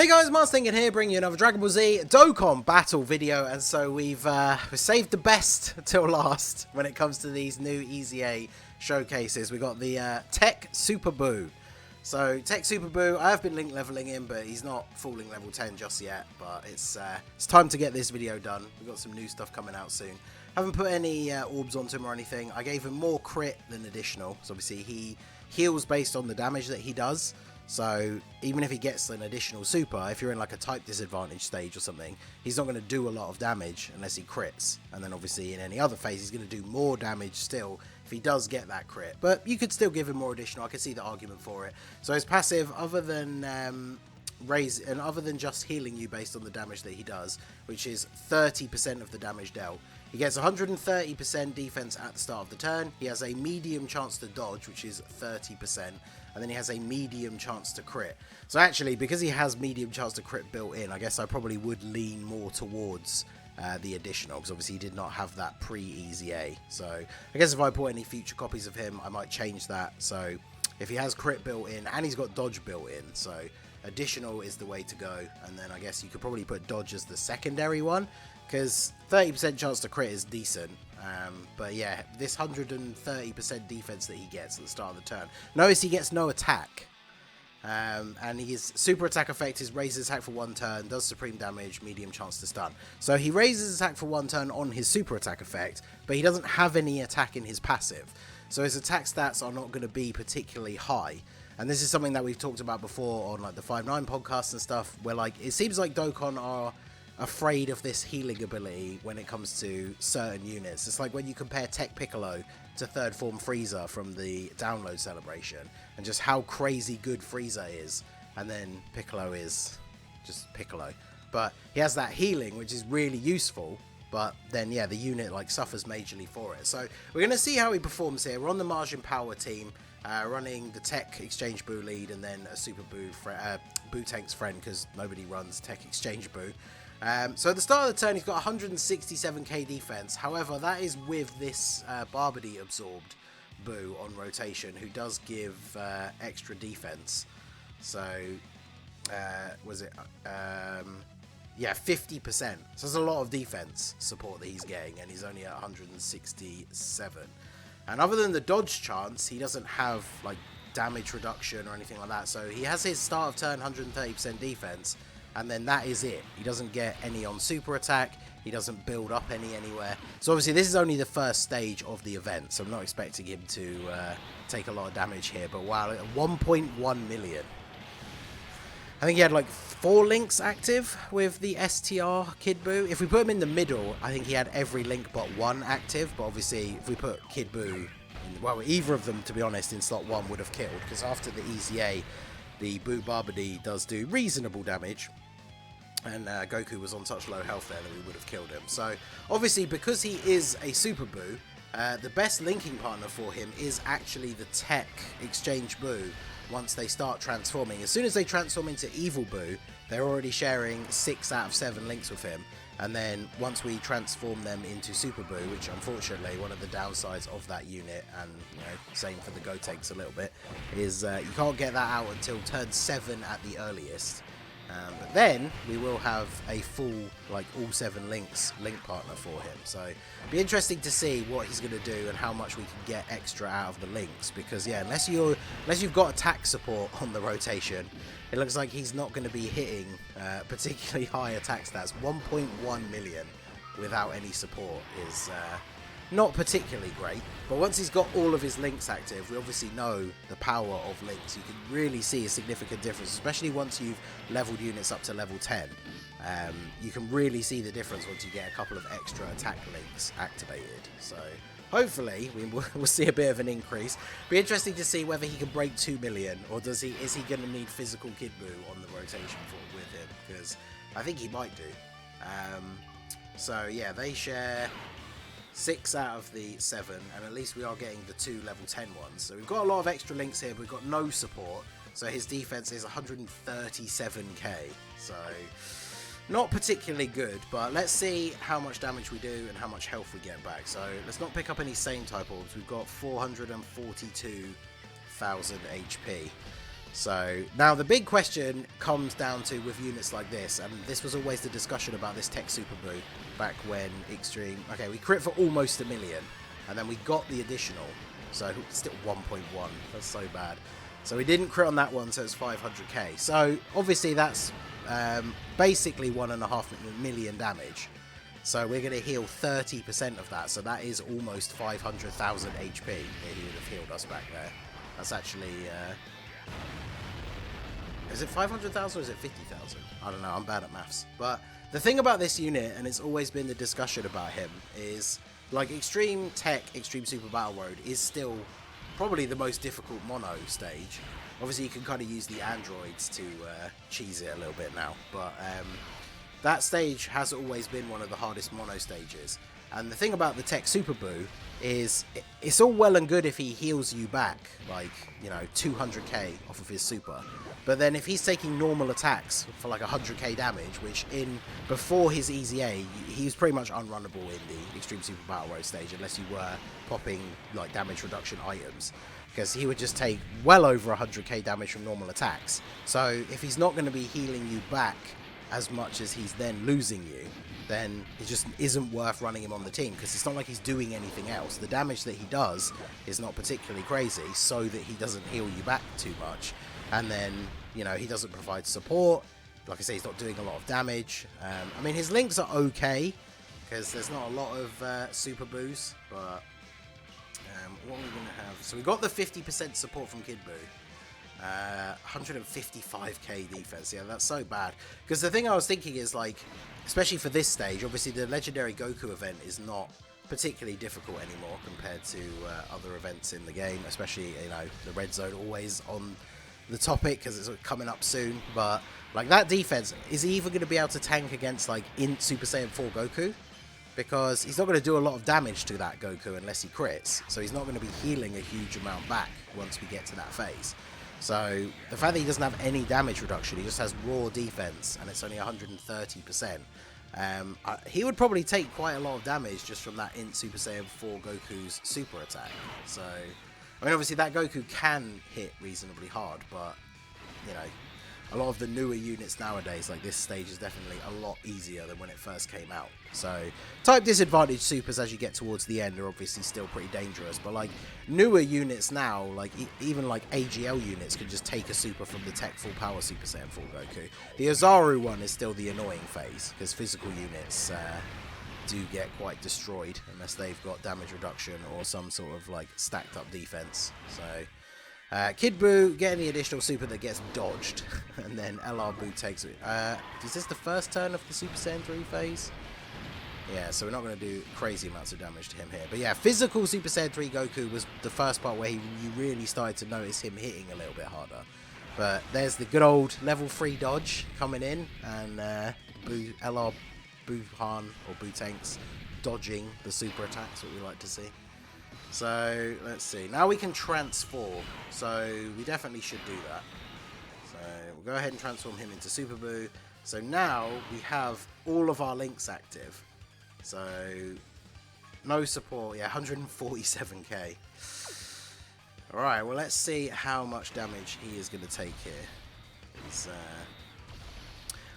Hey guys, Maajin here, bringing you another Dragon Ball Z Dokkan battle video, and so we've saved the best till last when it comes to these new EZA showcases. We got the TEQ Super BUU. So TEQ Super BUU, I have been link leveling him, but he's not falling level 10 just yet. But it's time to get this video done. We've got some new stuff coming out soon. Haven't put any orbs onto him or anything. I gave him more crit than additional, so obviously he heals based on the damage that he does. So even if he gets an additional super, if you're in like a type disadvantage stage or something, he's not going to do a lot of damage unless he crits. And then obviously in any other phase, he's going to do more damage still if he does get that crit. But you could still give him more additional. I could see the argument for it. So his passive, other than other than just healing you based on the damage that he does, which is 30% of the damage dealt, he gets 130% defense at the start of the turn. He has a medium chance to dodge, which is 30%. And then he has a medium chance to crit. So actually, because he has medium chance to crit built in, I guess I probably would lean more towards the additional, because obviously he did not have that pre-EZA. So I guess if I put any future copies of him, I might change that. So if he has crit built in, and he's got dodge built in, so additional is the way to go. And then I guess you could probably put dodge as the secondary one, because 30% chance to crit is decent. But yeah, this 130% defense that he gets at the start of the turn. Notice he gets no attack. And his super attack effect is raises attack for 1 turn, does supreme damage, medium chance to stun. So he raises attack for 1 turn on his super attack effect, but he doesn't have any attack in his passive. So his attack stats are not going to be particularly high. And this is something that we've talked about before on like the 5-9 podcast and stuff, where like it seems like Dokkan are afraid of this healing ability when it comes to certain units. It's like when you compare Tech Piccolo to Third Form Frieza from the download celebration, and just how crazy good Frieza is, and then Piccolo is just Piccolo. But he has that healing, which is really useful, but then yeah, the unit like suffers majorly for it. So we're going to see how he performs here. We're on the Maajin Power team, running the Tech Exchange BUU lead, and then a Super BUU Tank's friend, because nobody runs Tech Exchange BUU. So at the start of the turn, he's got 167k defense. However, that is with this Barbody absorbed BUU on rotation, who does give extra defense. So, was it? Yeah, 50%. So there's a lot of defense support that he's getting, and he's only at 167. And other than the dodge chance, he doesn't have like damage reduction or anything like that. So he has his start of turn 130% defense. And then that is it. He doesn't get any on super attack. He doesn't build up any anywhere. So obviously this is only the first stage of the event, so I'm not expecting him to take a lot of damage here. But wow, 1.1 million. I think he had like 4 links active with the STR Kid BUU. If we put him in the middle, I think he had every link but 1 active. But obviously if we put Kid BUU, well, either of them, to be honest, in slot 1 would have killed. Because after the EZA, the BUU Barbody does do reasonable damage, and Goku was on such low health there that we would have killed him. So obviously, because he is a Super BUU, the best linking partner for him is actually the Tech Exchange BUU once they start transforming. As soon as they transform into Evil BUU, they're already sharing 6 out of 7 links with him. And then once we transform them into Super BUU, which unfortunately one of the downsides of that unit, and you know, same for the Gotenks a little bit, is you can't get that out until turn 7 at the earliest. But then we will have a full, like all 7 links link partner for him. So it'll be interesting to see what he's going to do and how much we can get extra out of the links. Because yeah, unless you've got attack support on the rotation, it looks like he's not going to be hitting particularly high attack stats. 1.1 million without any support is not particularly great. But once he's got all of his links active, we obviously know the power of links. You can really see a significant difference, especially once you've leveled units up to level 10. You can really see the difference once you get a couple of extra attack links activated. So hopefully we'll see a bit of an increase. Be interesting to see whether he can break 2 million, or is he going to need physical Kid BUU on the rotation with him, because I think he might do. So yeah, they share 6 out of the 7, and at least we are getting the 2 level 10 ones. So we've got a lot of extra links here, but we've got no support. So his defense is 137k. So not particularly good, but let's see how much damage we do and how much health we get back. So let's not pick up any same type orbs. We've got 442,000 HP. So now the big question comes down to with units like this, and this was always the discussion about this Tech Super BUU back when Extreme. Okay, we crit for almost 1 million, and then we got the additional, so still 1.1. That's so bad. So we didn't crit on that one, so it's 500k. So obviously that's basically 1.5 million damage. So we're going to heal 30% of that. So that is almost 500,000 HP that he would have healed us back there. That's actually... is it 500,000 or is it 50,000? I don't know, I'm bad at maths. But the thing about this unit, and it's always been the discussion about him, is like Extreme Tech, Extreme Super Battle Road is still probably the most difficult mono stage. Obviously you can kind of use the androids to cheese it a little bit now, but that stage has always been one of the hardest mono stages. And the thing about the Tech Super BUU is it's all well and good if he heals you back, like, you know, 200k off of his super. But then if he's taking normal attacks for like 100k damage, which before his EZA, he was pretty much unrunnable in the Extreme Super Battle Road stage unless you were popping like damage reduction items. Because he would just take well over 100k damage from normal attacks. So if he's not going to be healing you back as much as he's then losing you, then it just isn't worth running him on the team, because it's not like he's doing anything else. The damage that he does is not particularly crazy, so that he doesn't heal you back too much. And then, you know, he doesn't provide support. Like I say, he's not doing a lot of damage. I mean, his links are okay, because there's not a lot of super BUUs, but what are we going to have? So we got the 50% support from Kid BUU. 155k defense. Yeah, that's so bad. Because the thing I was thinking is, like, especially for this stage, obviously the legendary Goku event is not particularly difficult anymore compared to other events in the game, especially, you know, the red zone always on the topic because it's coming up soon. But like, that defense is he even going to be able to tank against like Super Saiyan 4 Goku, because he's not going to do a lot of damage to that Goku unless he crits, so he's not going to be healing a huge amount back once we get to that phase. So the fact that he doesn't have any damage reduction, he just has raw defense, and it's only 130%. He would probably take quite a lot of damage just from that Super Saiyan 4 Goku's super attack. So, I mean, obviously that Goku can hit reasonably hard, but, you know, a lot of the newer units nowadays, like this stage, is definitely a lot easier than when it first came out. So type disadvantage supers as you get towards the end are obviously still pretty dangerous, but like newer units now, like even like AGL units can just take a super from the Tech Full Power Super Saiyan 4 Goku. The Ozaru one is still the annoying phase, because physical units do get quite destroyed unless they've got damage reduction or some sort of like stacked up defense. So Kid BUU getting the additional super that gets dodged, and then LR BUU takes it. Is this the first turn of the Super Saiyan 3 phase? Yeah, so we're not going to do crazy amounts of damage to him here. But yeah, physical Super Saiyan 3 Goku was the first part where you really started to notice him hitting a little bit harder. But there's the good old level 3 dodge coming in, and LR BUU Han, or BUU Tanks, dodging the super attacks, what we like to see. So, let's see. Now we can transform. So, we definitely should do that. So, we'll go ahead and transform him into Super BUU. So, now we have all of our links active. So, no support. Yeah, 147k. Alright, well, let's see how much damage he is going to take here.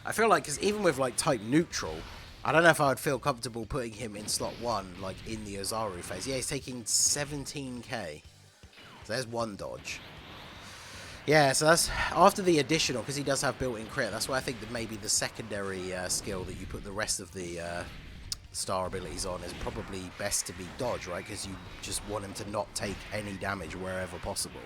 I feel like, because even with, like, type neutral, I don't know if I would feel comfortable putting him in slot 1, like in the Ozaru phase. Yeah, he's taking 17k. So there's one dodge. Yeah, so that's after the additional, because he does have built-in crit. That's why I think that maybe the secondary skill that you put the rest of the star abilities on is probably best to be dodge, right? Because you just want him to not take any damage wherever possible.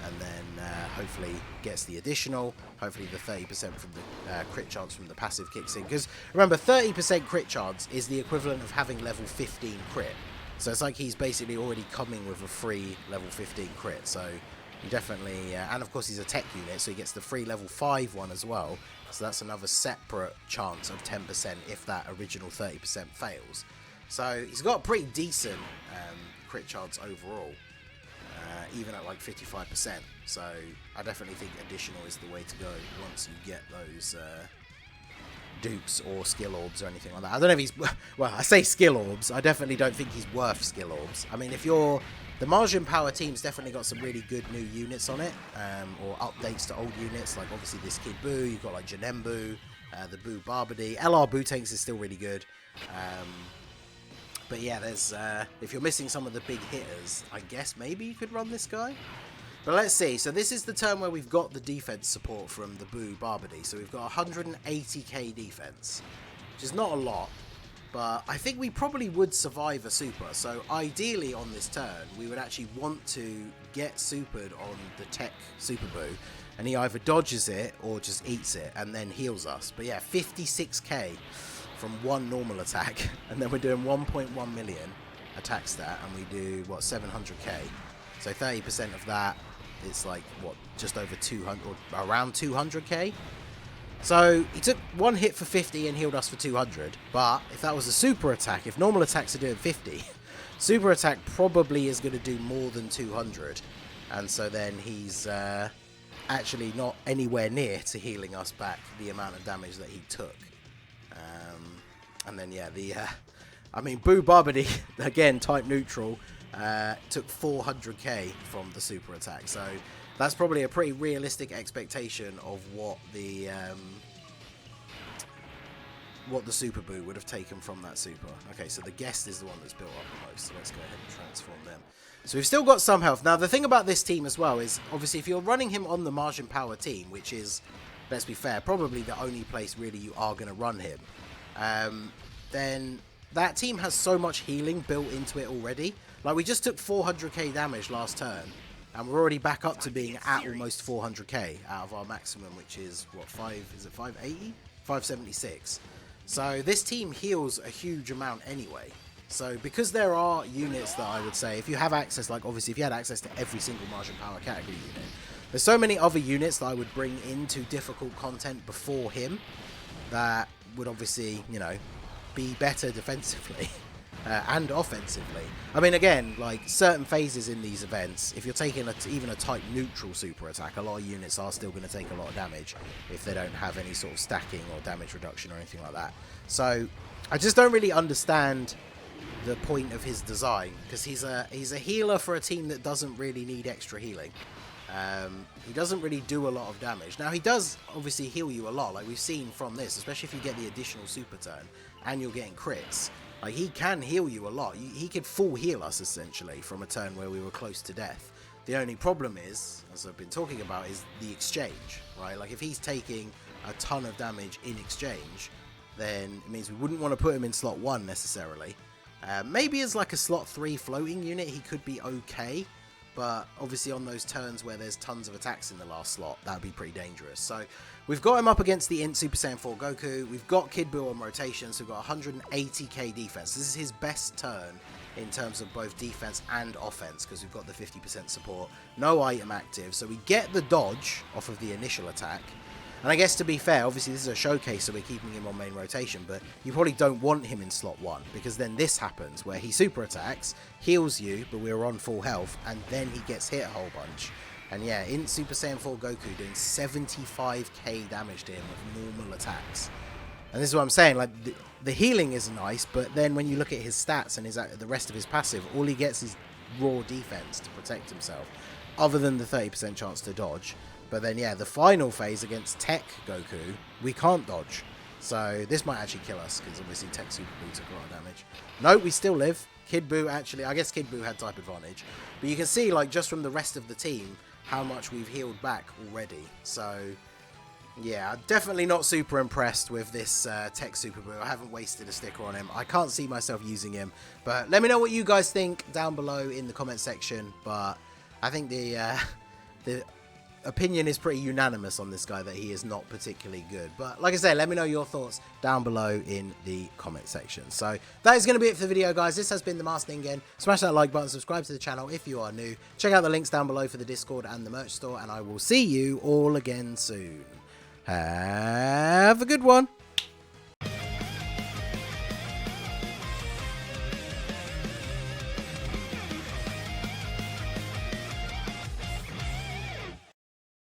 And then hopefully gets the additional, hopefully the 30% from the crit chance from the passive kicks in. Because remember, 30% crit chance is the equivalent of having level 15 crit. So it's like he's basically already coming with a free level 15 crit. So you definitely, and of course he's a tech unit, so he gets the free level 5 one as well. So that's another separate chance of 10% if that original 30% fails. So he's got a pretty decent crit chance overall. Even at like 55%, so I definitely think additional is the way to go once you get those dupes or skill orbs or anything like that. I don't know if he's, well, I say skill orbs, I definitely don't think he's worth skill orbs. I mean, if you're The Maajin Power team's definitely got some really good new units on it, or updates to old units, like obviously this Kid BUU, you've got like Janembu, the BUU Barbody. LR BUU tanks is still really good. But yeah, there's if you're missing some of the big hitters, I guess maybe you could run this guy. But let's see. So this is the turn where we've got the defense support from the BUU Barbody. So we've got 180k defense, which is not a lot. But I think we probably would survive a super. So ideally on this turn, we would actually want to get supered on the TEQ Super BUU. And he either dodges it or just eats it and then heals us. But yeah, 56k from one normal attack. And then we're doing 1.1 million attack stat. And we do, what, 700k. So 30% of that, it's like, what, just over 200, or around 200k. So he took one hit for 50 and healed us for 200, but if that was a super attack, if normal attacks are doing 50, super attack probably is going to do more than 200, and so then he's actually not anywhere near to healing us back the amount of damage that he took. And then yeah, I mean BUU Barbody, again type neutral, took 400k from the super attack, so that's probably a pretty realistic expectation of what the Super BUU would have taken from that super. Okay, so the guest is the one that's built up the most, so let's go ahead and transform them. So we've still got some health. Now, the thing about this team as well is, obviously, if you're running him on the Maajin Power team, which is, let's be fair, probably the only place really you are going to run him, then that team has so much healing built into it already. Like, we just took 400k damage last turn, and we're already back up to being at almost 400k out of our maximum, which is, what, 580? 576. So this team heals a huge amount anyway. So because there are units that I would say, if you have access, like obviously if you had access to every single Maajin Power category unit, there's so many other units that I would bring into difficult content before him that would obviously, you know, be better defensively. And offensively. I mean, again, like certain phases in these events, if you're taking even a type neutral super attack, a lot of units are still going to take a lot of damage if they don't have any sort of stacking or damage reduction or anything like that. So I just don't really understand the point of his design, because he's a healer for a team that doesn't really need extra healing. He doesn't really do a lot of damage. Now, he does obviously heal you a lot, like we've seen from this, especially if you get the additional super turn and you're getting crits. Like, he can heal you a lot. He could full heal us, essentially, from a turn where we were close to death. The only problem is, as I've been talking about, is the exchange, right? Like, if he's taking a ton of damage in exchange, then it means we wouldn't want to put him in slot 1, necessarily. Maybe as, like, a slot 3 floating unit, he could be okay. But obviously on those turns where there's tons of attacks in the last slot, that would be pretty dangerous. So we've got him up against the Int Super Saiyan 4 Goku. We've got Kid BUU on rotation, so we've got 180k defense. This is his best turn in terms of both defense and offense, because we've got the 50% support. No item active, so we get the dodge off of the initial attack. And I guess, to be fair, obviously this is a showcase, so we're keeping him on main rotation, but you probably don't want him in slot 1, because then this happens, where he super attacks, heals you, but we're on full health, and then he gets hit a whole bunch. And yeah, in Super Saiyan 4 Goku doing 75k damage to him with normal attacks. And this is what I'm saying, like, the healing is nice, but then when you look at his stats and the rest of his passive, all he gets is raw defense to protect himself, other than the 30% chance to dodge. But then, yeah, the final phase against TEQ Goku, we can't dodge. So this might actually kill us, because obviously TEQ Super BUU took a lot of damage. No, we still live. Kid BUU actually, I guess Kid BUU had type advantage. But you can see, like, just from the rest of the team, how much we've healed back already. So, yeah, definitely not super impressed with this TEQ Super BUU. I haven't wasted a sticker on him. I can't see myself using him. But let me know what you guys think down below in the comment section. But I think the opinion is pretty unanimous on this guy, that he is not particularly good. But like I said, let me know your thoughts down below in the comment section. So that is going to be it for the video, guys. This has been the Masked Ningen. Smash that like button, subscribe to the channel if you are new. Check out the links down below for the Discord and the merch store, and I will see you all again soon. Have a good one.